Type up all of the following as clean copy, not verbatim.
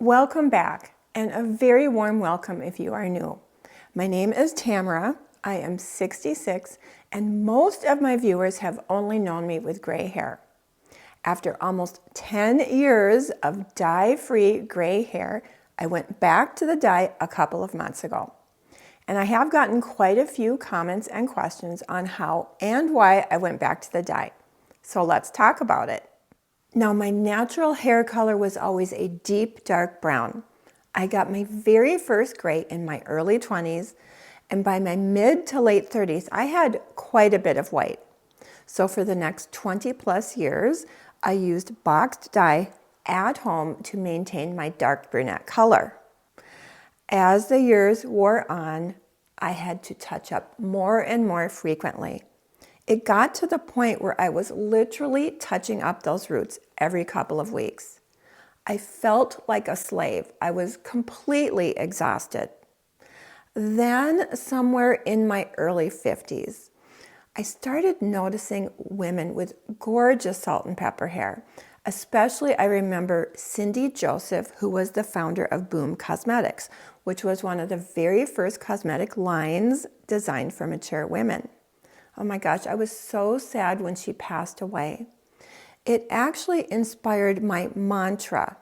Welcome back, and a very warm welcome if you are new. My name is Tamara. I am 66, and most of my viewers have only known me with gray hair. After almost 10 years of dye-free gray hair, I went back to the dye a couple of months ago. And I have gotten quite a few comments and questions on how and why I went back to the dye. So let's talk about it. Now, my natural hair color was always a deep dark brown. I got my very first gray in my early 20s, and by my mid to late 30s, I had quite a bit of white. So for the next 20 plus years, I used boxed dye at home to maintain my dark brunette color. As the years wore on, I had to touch up more and more frequently. It got to the point where I was literally touching up those roots every couple of weeks. I felt like a slave. I was completely exhausted. Then, somewhere in my early 50s, I started noticing women with gorgeous salt and pepper hair. Especially, I remember Cindy Joseph, who was the founder of Boom Cosmetics, which was one of the very first cosmetic lines designed for mature women. Oh my gosh, I was so sad when she passed away. It actually inspired my mantra,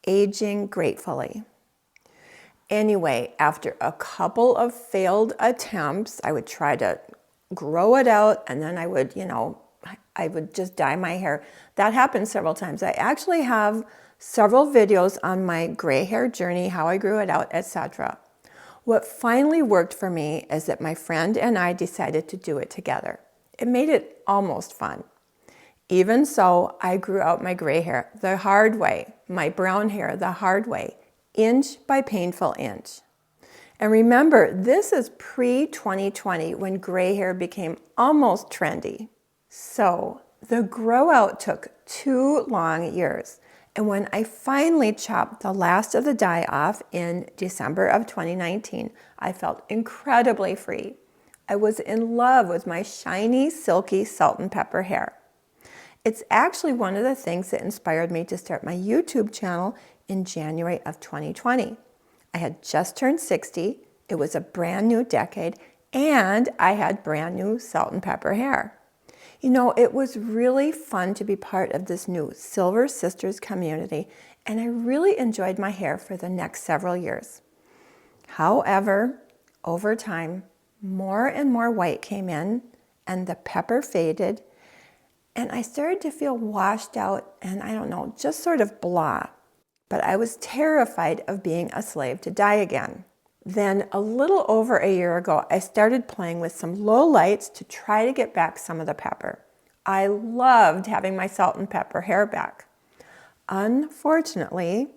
aging gracefully. Anyway, after a couple of failed attempts, I would try to grow it out, and then I would, I would just dye my hair. That happened several times. I actually have several videos on my gray hair journey, how I grew it out, etc. What finally worked for me is that my friend and I decided to do it together. It made it almost fun. Even so, I grew out my gray hair the hard way, my brown hair the hard way, inch by painful inch. And remember, this is pre-2020 when gray hair became almost trendy. So the grow out took 2 long years. And when I finally chopped the last of the dye off in December of 2019, I felt incredibly free. I was in love with my shiny, silky salt and pepper hair. It's actually one of the things that inspired me to start my YouTube channel in January of 2020. I had just turned 60, it was a brand new decade, and I had brand new salt and pepper hair. It was really fun to be part of this new Silver Sisters community, and I really enjoyed my hair for the next several years. However, over time, more and more white came in, and the pepper faded, and I started to feel washed out and, just sort of blah. But I was terrified of being a slave to dye again. Then, a little over a year ago, I started playing with some low lights to try to get back some of the pepper. I loved having my salt and pepper hair back. Unfortunately,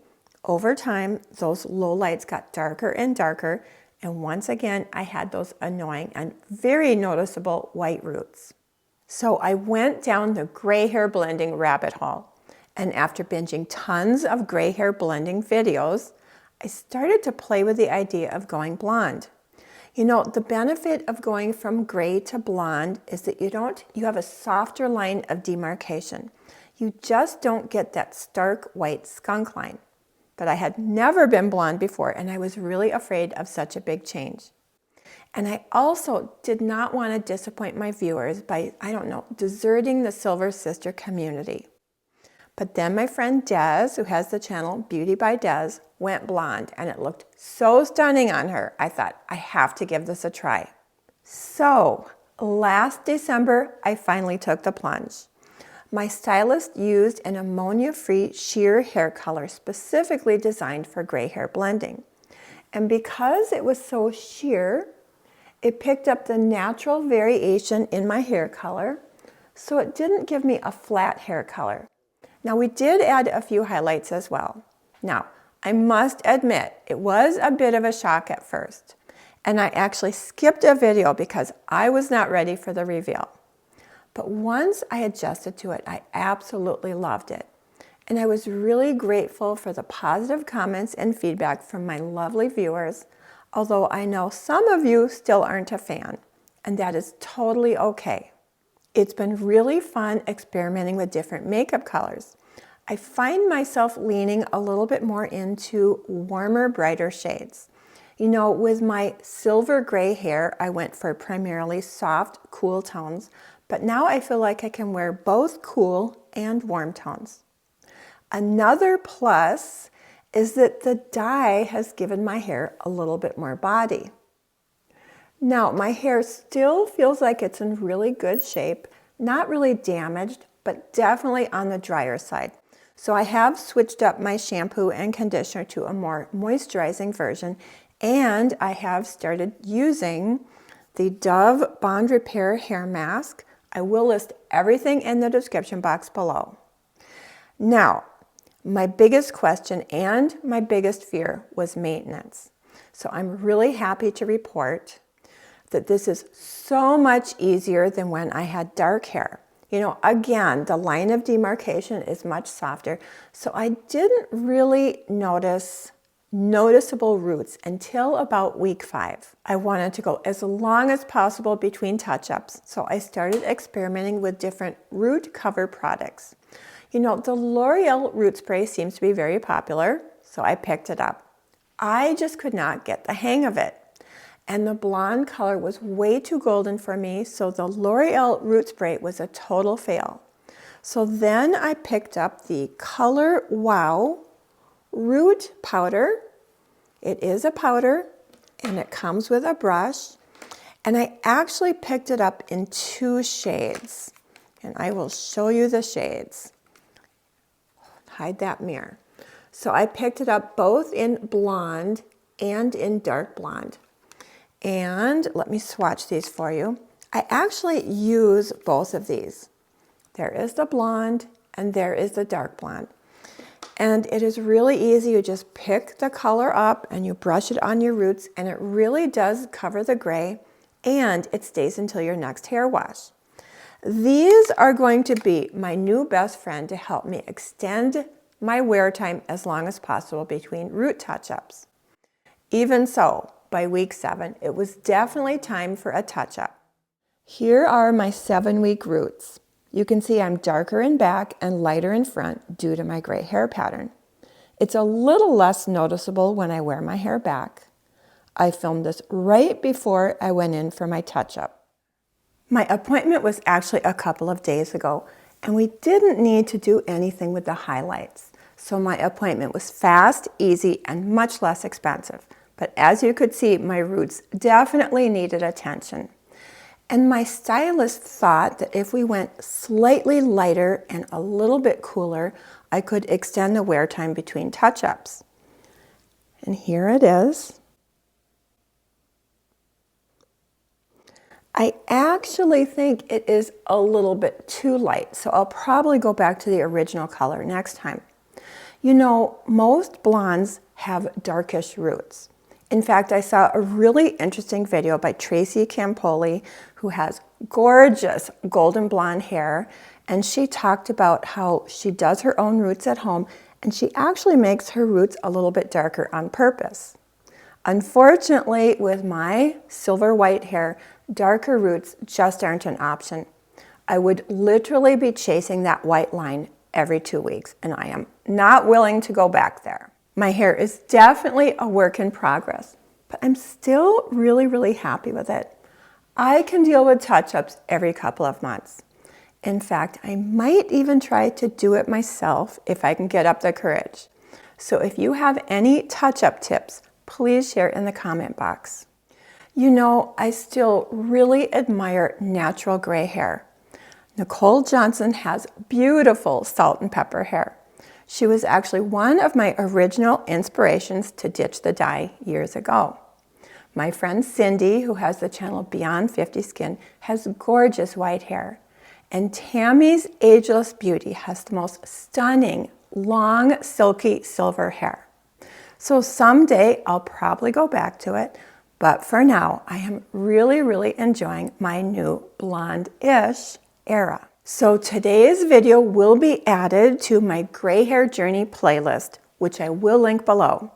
over time, those low lights got darker and darker, and once again, I had those annoying and very noticeable white roots. So I went down the gray hair blending rabbit hole, and after binging tons of gray hair blending videos, I started to play with the idea of going blonde. The benefit of going from gray to blonde is that you have a softer line of demarcation. You just don't get that stark white skunk line. But I had never been blonde before, and I was really afraid of such a big change. And I also did not want to disappoint my viewers by, deserting the Silver Sister community. But then my friend Des, who has the channel Beauty by Des, went blonde, and it looked so stunning on her. I thought, I have to give this a try. So last December, I finally took the plunge. My stylist used an ammonia-free sheer hair color specifically designed for gray hair blending. And because it was so sheer, it picked up the natural variation in my hair color, so it didn't give me a flat hair color. Now, we did add a few highlights as well. Now, I must admit, it was a bit of a shock at first, and I actually skipped a video because I was not ready for the reveal. But once I adjusted to it, I absolutely loved it. And I was really grateful for the positive comments and feedback from my lovely viewers, although I know some of you still aren't a fan, and that is totally okay. It's been really fun experimenting with different makeup colors. I find myself leaning a little bit more into warmer, brighter shades. You know, with my silver gray hair, I went for primarily soft, cool tones, but now I feel like I can wear both cool and warm tones. Another plus is that the dye has given my hair a little bit more body. Now, my hair still feels like it's in really good shape, not really damaged, but definitely on the drier side. So I have switched up my shampoo and conditioner to a more moisturizing version, and I have started using the Dove Bond Repair Hair Mask. I will list everything in the description box below. Now, my biggest question and my biggest fear was maintenance. So I'm really happy to report that this is so much easier than when I had dark hair. You know, again, the line of demarcation is much softer, so I didn't really notice noticeable roots until about week 5. I wanted to go as long as possible between touch-ups, so I started experimenting with different root cover products. You know, the L'Oreal root spray seems to be very popular, so I picked it up. I just could not get the hang of it. And the blonde color was way too golden for me, so the L'Oreal root spray was a total fail. So then I picked up the Color Wow root powder. It is a powder and it comes with a brush. And I actually picked it up in 2 shades. And I will show you the shades. Hide that mirror. So I picked it up both in blonde and in dark blonde. And let me swatch these for you. I actually use both of these. There is the blonde and there is the dark blonde. And it is really easy. You just pick the color up and you brush it on your roots, and it really does cover the gray, and it stays until your next hair wash. These are going to be my new best friend to help me extend my wear time as long as possible between root touch-ups. Even so, by week 7, it was definitely time for a touch-up. Here are my 7-week roots. You can see I'm darker in back and lighter in front due to my gray hair pattern. It's a little less noticeable when I wear my hair back. I filmed this right before I went in for my touch-up. My appointment was actually a couple of days ago, and we didn't need to do anything with the highlights. So my appointment was fast, easy, and much less expensive. But as you could see, my roots definitely needed attention. And my stylist thought that if we went slightly lighter and a little bit cooler, I could extend the wear time between touch-ups. And here it is. I actually think it is a little bit too light, so I'll probably go back to the original color next time. You know, most blondes have darkish roots. In fact, I saw a really interesting video by Tracy Campoli, who has gorgeous golden blonde hair, and she talked about how she does her own roots at home, and she actually makes her roots a little bit darker on purpose. Unfortunately, with my silver white hair, darker roots just aren't an option. I would literally be chasing that white line every 2 weeks, and I am not willing to go back there. My hair is definitely a work in progress, but I'm still really happy with it. I can deal with touch-ups every couple of months. In fact, I might even try to do it myself if I can get up the courage. So if you have any touch-up tips, please share in the comment box. You know, I still really admire natural gray hair. Nicole Johnson has beautiful salt and pepper hair. She was actually one of my original inspirations to ditch the dye years ago. My friend Cindy, who has the channel Beyond 50 Skin, has gorgeous white hair. And Tammy's Ageless Beauty has the most stunning, long, silky silver hair. So someday I'll probably go back to it, but for now I am really enjoying my new blonde-ish era. So today's video will be added to my Gray Hair Journey playlist, which I will link below.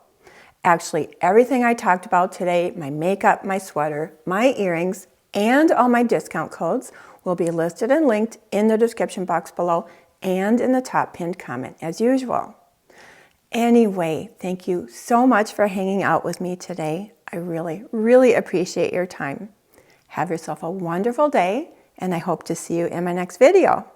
Actually, everything I talked about today, my makeup, my sweater, my earrings, and all my discount codes will be listed and linked in the description box below and in the top pinned comment as usual. Anyway, thank you so much for hanging out with me today. I really, really appreciate your time. Have yourself a wonderful day, and I hope to see you in my next video.